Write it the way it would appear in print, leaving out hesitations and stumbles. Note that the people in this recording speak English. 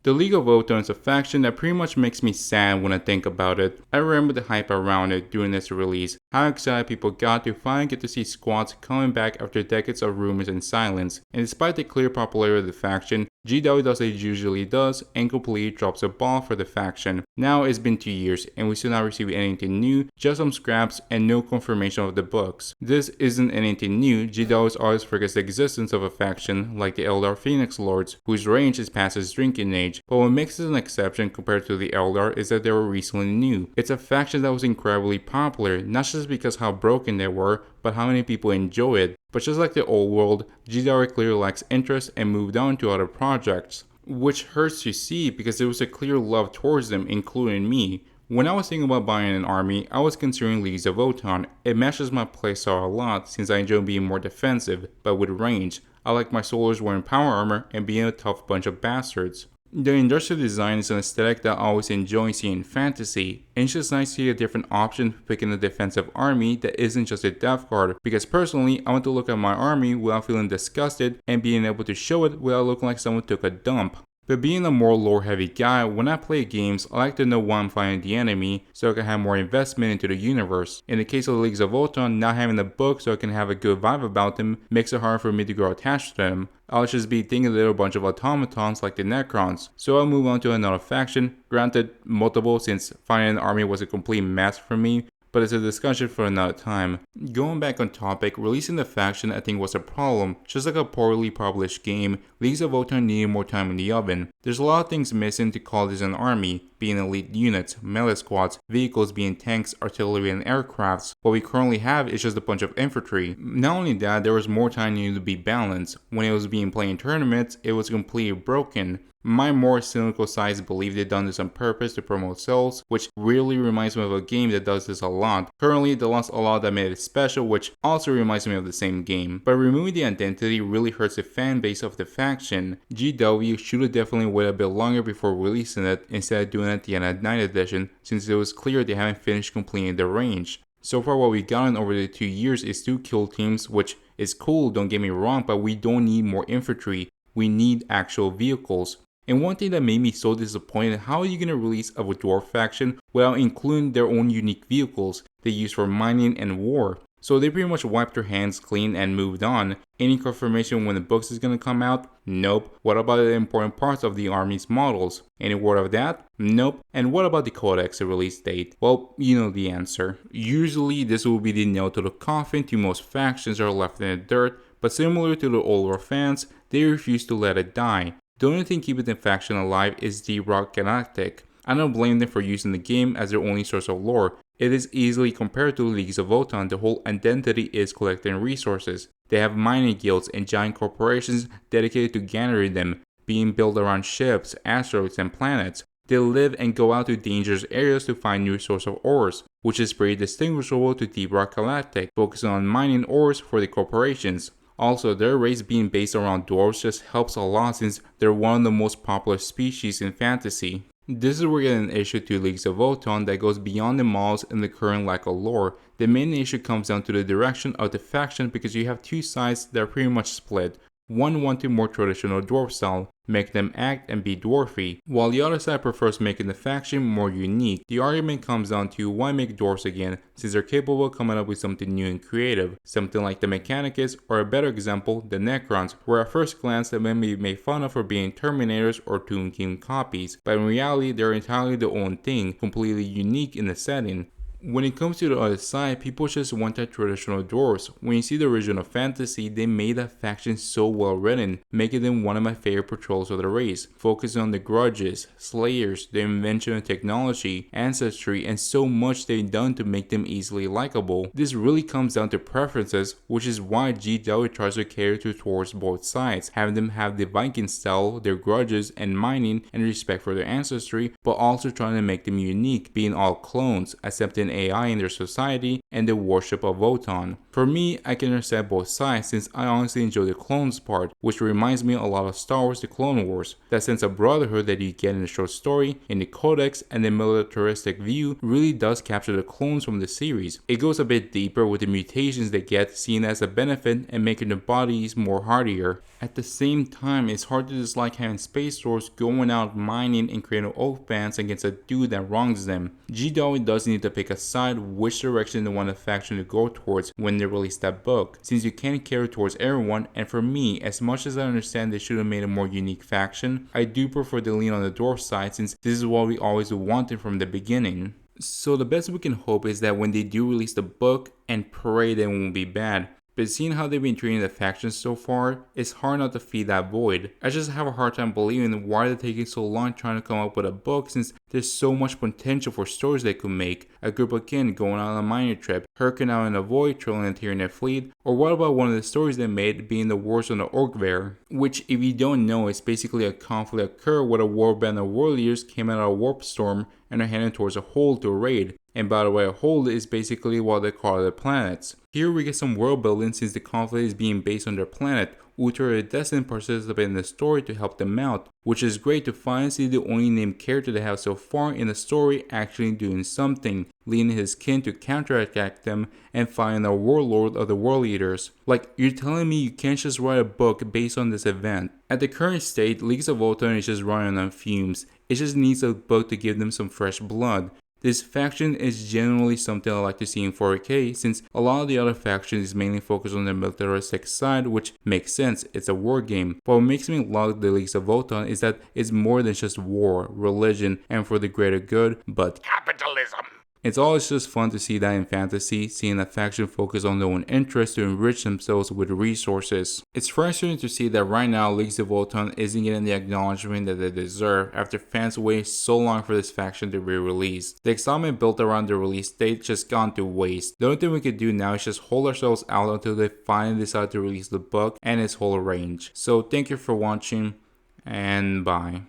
The League of Votann is a faction that pretty much makes me sad when I think about it. I remember the hype around it during its release, how excited people got to finally get to see squads coming back after decades of rumors and silence, and despite the clear popularity of the faction, GW does what it usually does and completely drops the ball for the faction. Now it's been 2 years and we still not received anything new, just some scraps and no confirmation of the books. This isn't anything new. GW always forgets the existence of a faction like the Eldar Phoenix Lords, whose range is past its drinking age, but what makes it an exception compared to the Eldar is that they were recently new. It's a faction that was incredibly popular, not just because how broken they were, but how many people enjoy it. But just like the old world, GW clearly lacks interest and moved on to other projects, which hurts to see because there was a clear love towards them, including me. When I was thinking about buying an army, I was considering Leagues of Votann. It matches my playstyle a lot since I enjoy being more defensive, but with range. I like my soldiers wearing power armor and being a tough bunch of bastards. The industrial design is an aesthetic that I always enjoy seeing in fantasy, and it's just nice to see a different option for picking a defensive army that isn't just a death guard, because personally I want to look at my army without feeling disgusted and being able to show it without looking like someone took a dump. But being a more lore heavy guy, when I play games, I like to know why I'm fighting the enemy so I can have more investment into the universe. In the case of the Leagues of Votann, not having the book so I can have a good vibe about them makes it hard for me to grow attached to them. I'll just be thinking a little bunch of automatons like the Necrons, so I'll move on to another faction, granted multiple since finding an army was a complete mess for me, but it's a discussion for another time. Going back on topic, releasing the faction I think was a problem. Just like a poorly published game, Leagues of Votann needed more time in the oven. There's a lot of things missing to call this an army, being elite units, melee squads, vehicles being tanks, artillery and aircrafts. What we currently have is just a bunch of infantry. Not only that, there was more time needed to be balanced. When it was being played in tournaments, it was completely broken. My more cynical sides believe they've done this on purpose to promote sales, which really reminds me of a game that does this a lot. Currently, they lost a lot that made it special, which also reminds me of the same game. But removing the identity really hurts the fan base of the faction. GW should have definitely waited a bit longer before releasing it instead of doing it at the end of Night Edition, since it was clear they haven't finished completing the range. So far what we've gotten over the 2 years is 2 kill teams, which is cool, don't get me wrong, but we don't need more infantry. We need actual vehicles. And one thing that made me so disappointed, how are you going to release a dwarf faction without including their own unique vehicles they use for mining and war? So they pretty much wiped their hands clean and moved on. Any confirmation when the books is going to come out? Nope. What about the important parts of the army's models? Any word of that? Nope. And what about the codex release date? Well, you know the answer. Usually this will be the nail to the coffin to most factions that are left in the dirt, but similar to the older fans, they refuse to let it die. The only thing keeping the faction alive is the Rock Galactic. I don't blame them for using the game as their only source of lore. It is easily compared to Leagues of Votann. The whole identity is collecting resources. They have mining guilds and giant corporations dedicated to gathering them, being built around ships, asteroids, and planets. They live and go out to dangerous areas to find new source of ores, which is pretty distinguishable to Deep Rock Galactic, focusing on mining ores for the corporations. Also, their race being based around dwarves just helps a lot since they're one of the most popular species in fantasy. This is where we get an issue to Leagues of Votann that goes beyond the models and the current lack of lore. The main issue comes down to the direction of the faction because you have 2 sides that are pretty much split. One wanting more traditional dwarf style, make them act and be dwarfy, while the other side prefers making the faction more unique. The argument comes down to why make dwarves again, since they're capable of coming up with something new and creative, something like the Mechanicus, or a better example, the Necrons, where at first glance they may be made fun of for being Terminators or Tomb King copies, but in reality they're entirely their own thing, completely unique in the setting. When it comes to the other side, people just want that traditional dwarves. When you see the original fantasy, they made that faction so well written, making them one of my favorite portrayals of the race, focusing on the grudges, slayers, the invention of technology, ancestry, and so much they've done to make them easily likable. This really comes down to preferences, which is why GW tries to cater towards both sides, having them have the Viking style, their grudges and mining and respect for their ancestry, but also trying to make them unique, being all clones, accepting AI in their society, and the worship of Votann. For me, I can understand both sides since I honestly enjoy the clones part, which reminds me a lot of Star Wars The Clone Wars. That sense of brotherhood that you get in the short story, in the codex, and the militaristic view really does capture the clones from the series. It goes a bit deeper with the mutations they get seen as a benefit and making their bodies more hardier. At the same time, it's hard to dislike having space Swords going out mining and creating oath bands against a dude that wrongs them. GW does need to pick a side which direction they want the faction to go towards when they release that book, since you can't carry towards everyone, and for me, as much as I understand they should have made a more unique faction, I do prefer to lean on the dwarf side since this is what we always wanted from the beginning. So the best we can hope is that when they do release the book and pray that it won't be bad. But seeing how they've been treating the factions so far, it's hard not to feed that void. I just have a hard time believing why they're taking so long trying to come up with a book since there's so much potential for stories they could make. A group of kin going on a mining trip, Hurricane out in the void, trailing a Tyranid fleet, or what about one of the stories they made being the wars on the Orkvare, which if you don't know is basically a conflict occurred where a warband of war leaders came out of a warp storm and are heading towards a hole to raid. And by the way, a hole is basically what they call the planets. Here we get some world building since the conflict is being based on their planet. Uter and Destin participate in the story to help them out, which is great to finally see the only named character they have so far in the story actually doing something, leading his kin to counterattack them and find a warlord of the world leaders. Like, you're telling me you can't just write a book based on this event? At the current state, Leagues of Votann is just running on fumes. It just needs a book to give them some fresh blood. This faction is generally something I like to see in 4K since a lot of the other factions is mainly focused on the militaristic side, which makes sense, it's a war game. But what makes me love the Leagues of Votann is that it's more than just war, religion, and for the greater good, but capitalism. It's always just fun to see that in fantasy, seeing a faction focus on their own interests to enrich themselves with resources. It's frustrating to see that right now Leagues of Votann isn't getting the acknowledgement that they deserve after fans waited so long for this faction to be released. The excitement built around the release date just gone to waste. The only thing we could do now is just hold ourselves out until they finally decide to release the book and its whole range. So thank you for watching, and bye.